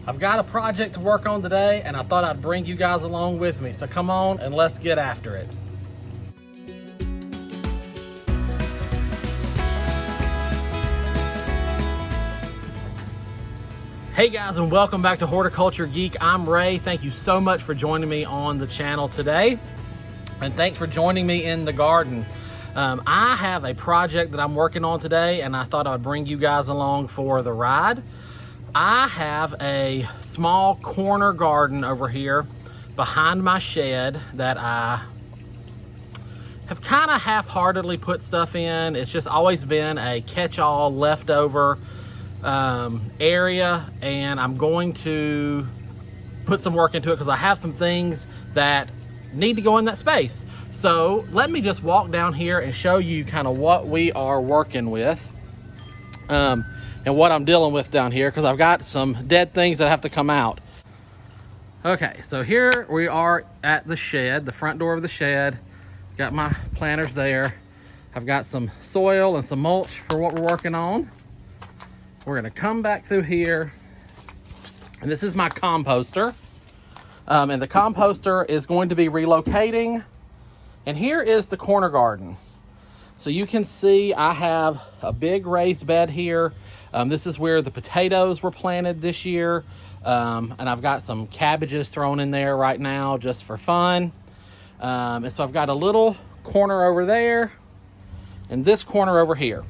I've got a project to work on today, and I thought I'd bring you guys along with me. So come on and let's get after it. Hey guys, and welcome back to Horticulture Geek. I'm Ray. Thank you so much for joining me on the channel today. And thanks for joining me in the garden. I have a project that I'm working on today, and I thought I'd bring you guys along for the ride. I have a small corner garden over here behind my shed that I have kind of half-heartedly put stuff in. It's just always been a catch-all leftover area, and I'm going to put some work into it because I have some things that need to go in that space. So let me just walk down here and show you kind of what we are working with and what I'm dealing with down here, because I've got some dead things that have to come out. Okay, so here we are at the shed, the front door of the shed. Got my planters there. I've got some soil and some mulch for what we're working on. We're gonna come back through here, and this is my composter. And the composter is going to be relocating. And here is the corner garden. So you can see I have a big raised bed here. This is where the potatoes were planted this year. And I've got some cabbages thrown in there right now just for fun. And so I've got a little corner over there and this corner over here.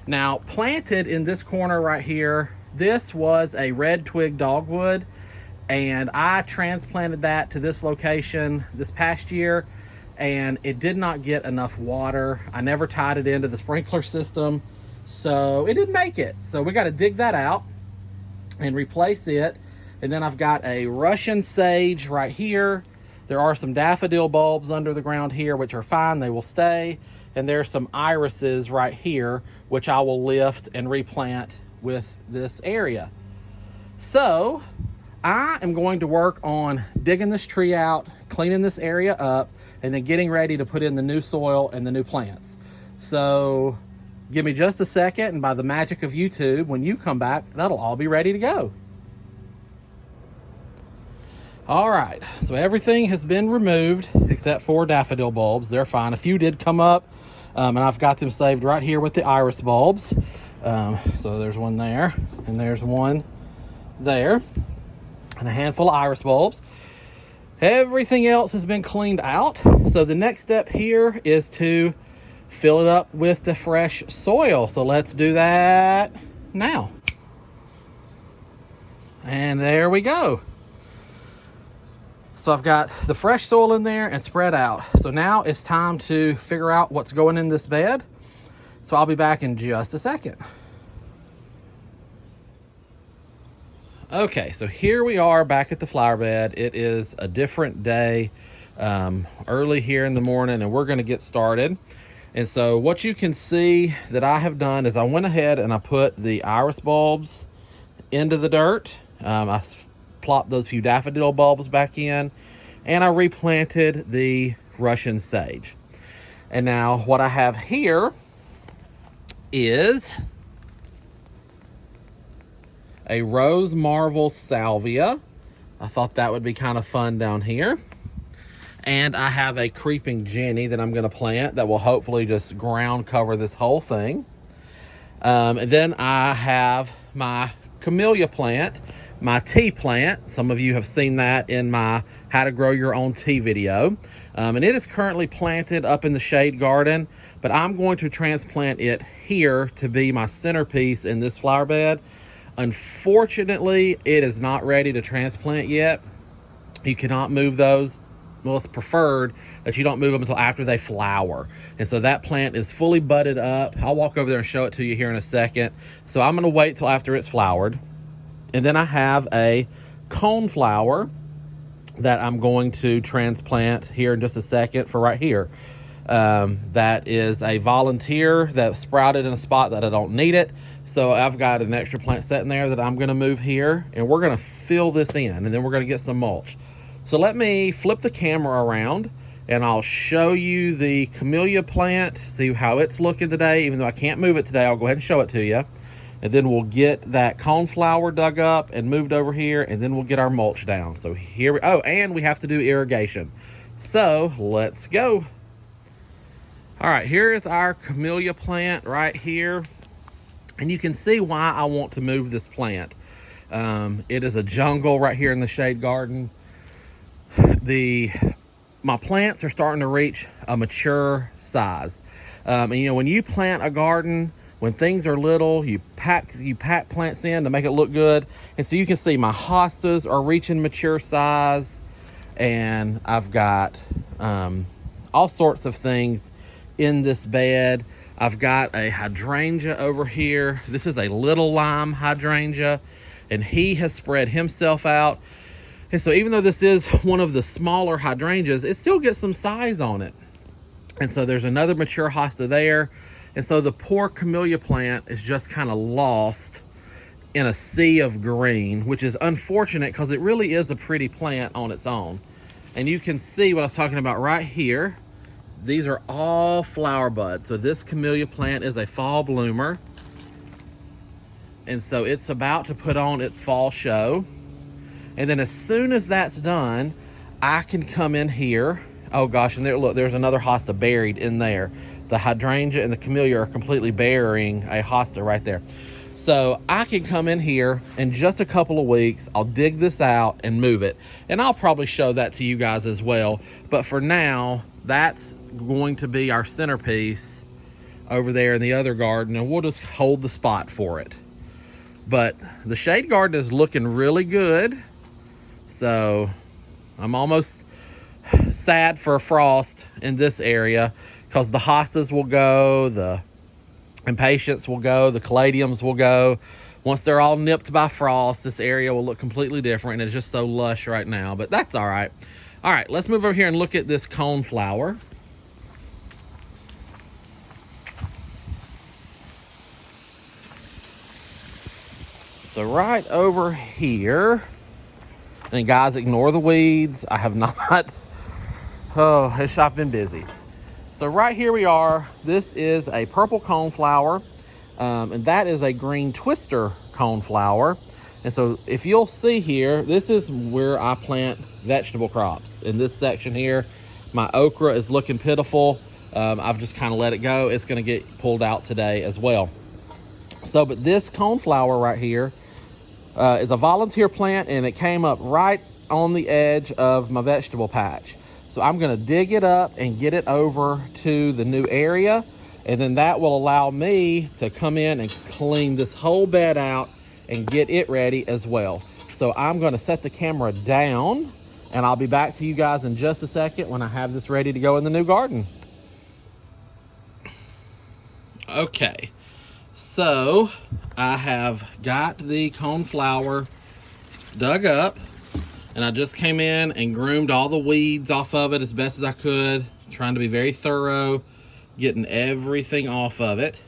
Now, planted in this corner right here, this was a red twig dogwood, and I transplanted that to this location this past year, and it did not get enough water. I never tied it into the sprinkler system, so it didn't make it. So we got to dig that out and replace it. And then I've got a Russian sage right here. There are some daffodil bulbs under the ground here, which are fine, they will stay. And there's some irises right here, which I will lift and replant with this area. So I am going to work on digging this tree out, cleaning this area up, and then getting ready to put in the new soil and the new plants. So give me just a second, and by the magic of YouTube, when you come back, that'll all be ready to go. All right, so everything has been removed except for daffodil bulbs. They're fine. A few did come up, and I've got them saved right here with the iris bulbs. So there's one there, and there's one there, and a handful of iris bulbs. Everything else has been cleaned out. So the next step here is to fill it up with the fresh soil. So let's do that now. And there we go. So I've got the fresh soil in there and spread out. So now it's time to figure out what's going in this bed. So I'll be back in just a second. Okay, so here we are back at the flower bed. It is a different day, early here in the morning, and we're gonna get started. And so what you can see that I have done is I went ahead and I put the iris bulbs into the dirt. I plopped those few daffodil bulbs back in, and I replanted the Russian sage. And now what I have here is a rose marvel salvia. I thought that would be kind of fun down here. And I have a creeping Jenny that I'm going to plant that will hopefully just ground cover this whole thing. And then I have my Camellia plant, my tea plant. Some of you have seen that in my how to grow your own tea video. And it is currently planted up in the shade garden, but I'm going to transplant it here to be my centerpiece in this flower bed. Unfortunately, it is not ready to transplant yet. You cannot move those. Well, it's preferred that you don't move them until after they flower. And so that plant is fully budded up. I'll walk over there and show it to you here in a second. So I'm going to wait till after it's flowered. And then I have a coneflower that I'm going to transplant here in just a second for right here. That is a volunteer that sprouted in a spot that I don't need it. So I've got an extra plant sitting there that I'm going to move here, and we're going to fill this in, and then we're going to get some mulch. So let me flip the camera around and I'll show you the Camellia plant, see how it's looking today. Even though I can't move it today, I'll go ahead and show it to you. and then we'll get that coneflower dug up and moved over here, and then we'll get our mulch down. So here we, oh, and we have to do irrigation. So let's go. All right, here is our camellia plant right here. And you can see why I want to move this plant. It is a jungle right here in the shade garden. My plants are starting to reach a mature size. And you know, when you plant a garden, when things are little, you pack plants in to make it look good. And so you can see my hostas are reaching mature size, and I've got all sorts of things in this bed. I've got a hydrangea over here. This is a little lime hydrangea, and he has spread himself out. And so even though this is one of the smaller hydrangeas, it still gets some size on it. And so there's another mature hosta there. And so the poor camellia plant is just kind of lost in a sea of green, which is unfortunate because it really is a pretty plant on its own. And you can see what I was talking about right here. These are all flower buds. So this camellia plant is a fall bloomer. And so it's about to put on its fall show. And then as soon as that's done, I can come in here. Oh gosh, and there, look, there's another hosta buried in there. The hydrangea and the camellia are completely burying a hosta right there. So I can come in here in just a couple of weeks. I'll dig this out and move it. And I'll probably show that to you guys as well. But for now, that's going to be our centerpiece over there in the other garden. And we'll just hold the spot for it. But the shade garden is looking really good. So I'm almost sad for a frost in this area, because the hostas will go, the impatiens will go, the caladiums will go. Once they're all nipped by frost, this area will look completely different, and it's just so lush right now, but that's all right. All right, let's move over here and look at this coneflower. So right over here, and guys, ignore the weeds. I have not, I've been busy. So right here we are. This is a purple coneflower, and that is a green twister coneflower. And so if you'll see here, this is where I plant vegetable crops. In this section here, my okra is looking pitiful. I've just kind of let it go. It's gonna get pulled out today as well. So, but this coneflower right here is a volunteer plant, and it came up right on the edge of my vegetable patch. So I'm gonna dig it up and get it over to the new area, and then that will allow me to come in and clean this whole bed out and get it ready as well. So I'm gonna set the camera down, and I'll be back to you guys in just a second when I have this ready to go in the new garden. Okay, so I have got the coneflower dug up, and I just came in and groomed all the weeds off of it as best as I could, trying to be very thorough, getting everything off of it,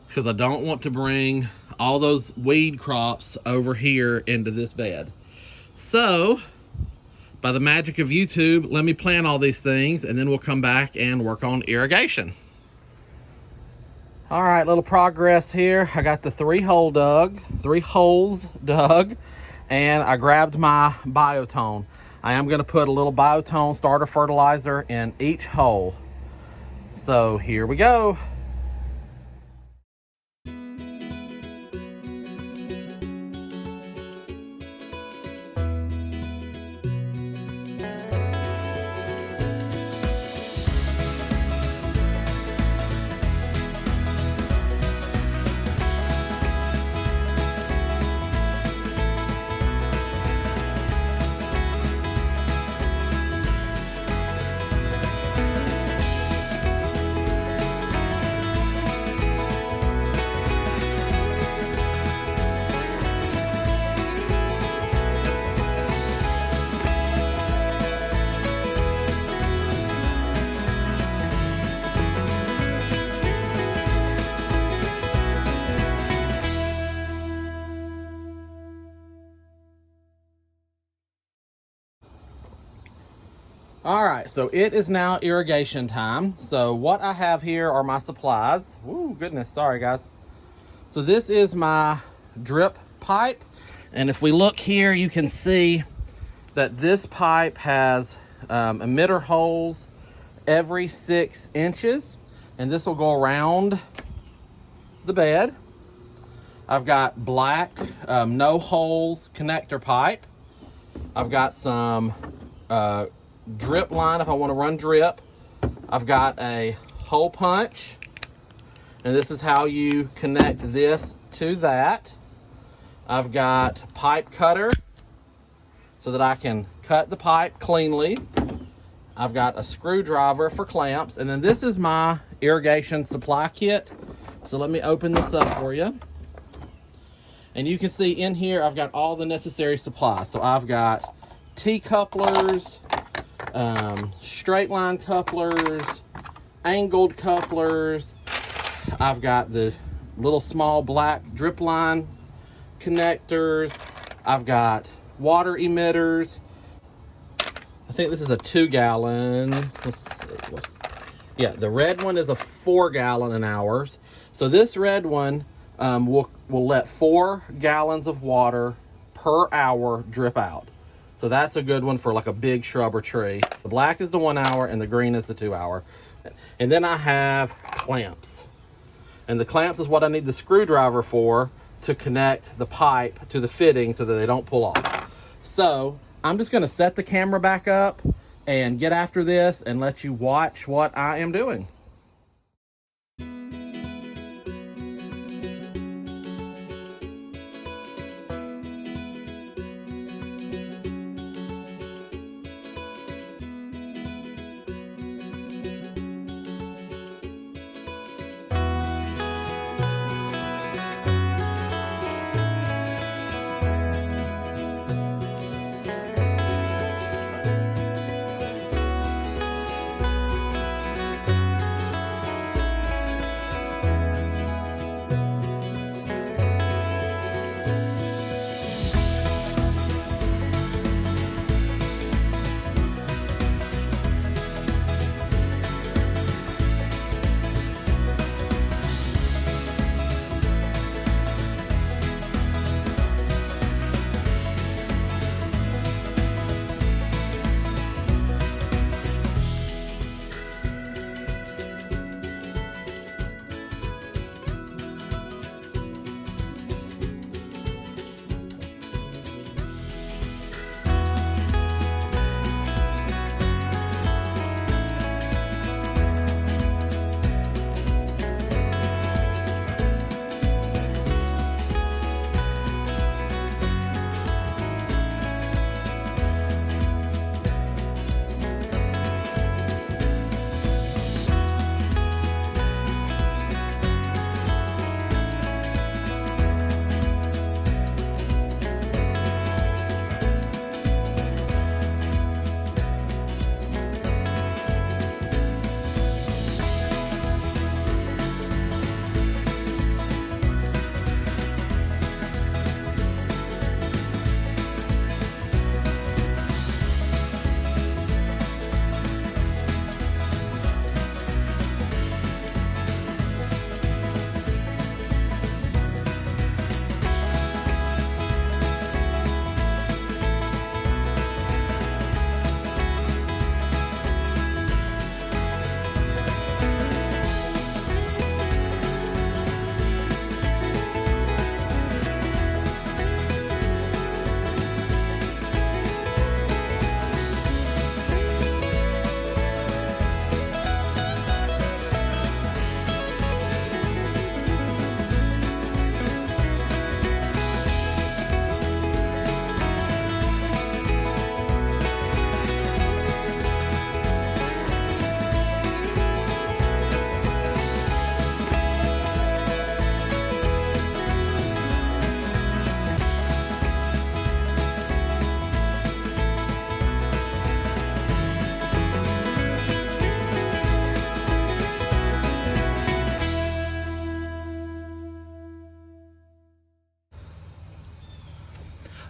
because I don't want to bring all those weed crops over here into this bed. So by the magic of YouTube, let me plant all these things, and then we'll come back and work on irrigation. All right, little progress here. I got the 3 holes dug, and I grabbed my biotone. I am gonna put a little biotone starter fertilizer in each hole. So here we go. All right, so it is now irrigation time. So what I have here are my supplies. Ooh, goodness, sorry guys. So this is my drip pipe. And if we look here, you can see that this pipe has emitter holes every 6 inches. And this will go around the bed. I've got black, no holes connector pipe. I've got some drip line if I want to run drip. I've got a hole punch. And this is how you connect this to that. I've got pipe cutter so that I can cut the pipe cleanly. I've got a screwdriver for clamps. And then this is my irrigation supply kit. So let me open this up for you. And you can see in here, I've got all the necessary supplies. So I've got T-couplers, straight line couplers, angled couplers. I've got the little small black drip line connectors. I've got water emitters. I think this is a 2-gallon. Let's see. Yeah, the red one is a 4-gallon an hour. So this red one will let 4 gallons of water per hour drip out. So that's a good one for like a big shrub or tree. The black is the 1 hour and the green is the 2 hour. And then I have clamps. And the clamps is what I need the screwdriver for to connect the pipe to the fitting so that they don't pull off. So I'm just gonna set the camera back up and get after this and let you watch what I am doing.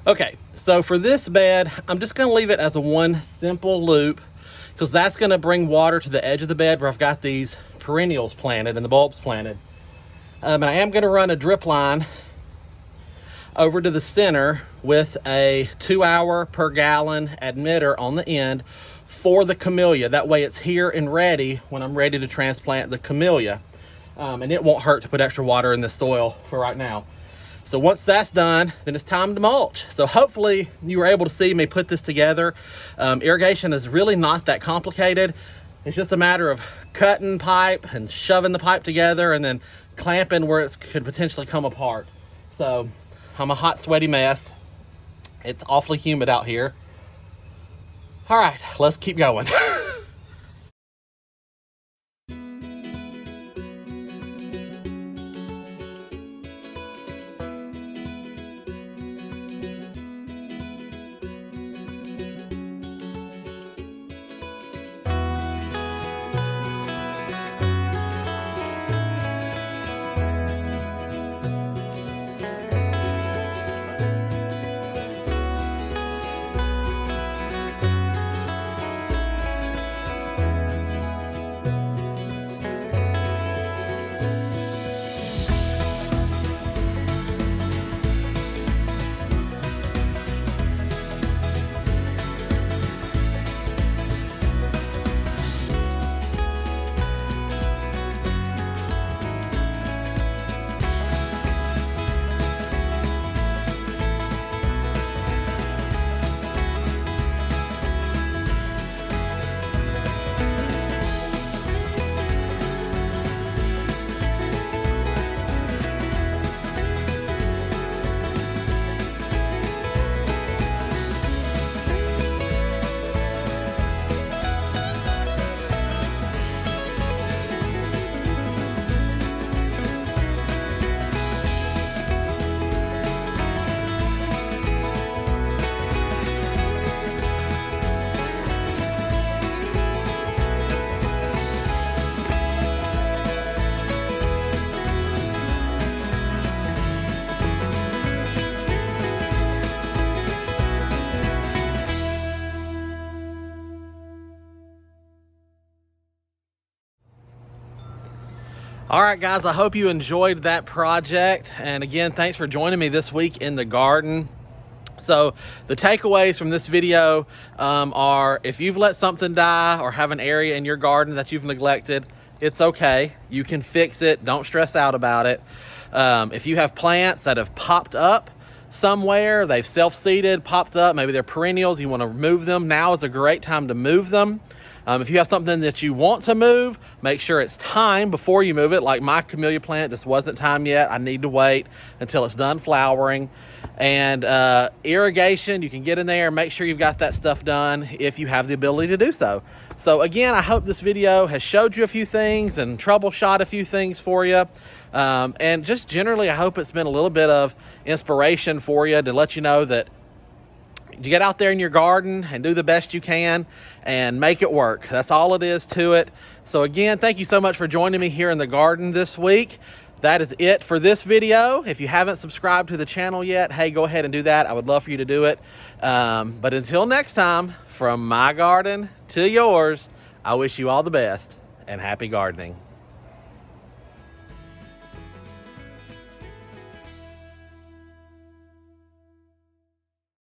Okay, so for this bed, I'm just gonna leave it as a one simple loop because that's gonna bring water to the edge of the bed where I've got these perennials planted and the bulbs planted. And I am going to run a drip line over to the center with a 2-hour per gallon emitter on the end for the camellia. That way it's here and ready when I'm ready to transplant the camellia. And it won't hurt to put extra water in the soil for right now. So once that's done, then it's time to mulch. So hopefully you were able to see me put this together. Irrigation is really not that complicated. It's just a matter of cutting pipe and shoving the pipe together and then clamping where it could potentially come apart. So I'm a hot, sweaty mess. It's awfully humid out here. All right, let's keep going. All right, guys, I hope you enjoyed that project. And again, thanks for joining me this week in the garden. So the takeaways from this video are, if you've let something die or have an area in your garden that you've neglected, it's okay. You can fix it. Don't stress out about it. If you have plants that have popped up somewhere, they've self-seeded, popped up, maybe they're perennials, you want to remove them, now is a great time to move them. If you have something that you want to move, make sure it's time before you move it. Like my camellia plant, just wasn't time yet. I need to wait until it's done flowering. And irrigation, you can get in there and make sure you've got that stuff done if you have the ability to do so. So again, I hope this video has showed you a few things and troubleshot a few things for you. And just generally, I hope it's been a little bit of inspiration for you to let you know that you get out there in your garden and do the best you can and make it work. That's all it is to it. So again, thank you so much for joining me here in the garden this week. That is it for this video. If you haven't subscribed to the channel yet, hey, go ahead and do that. I would love for you to do it. But until next time, from my garden to yours, I wish you all the best and happy gardening.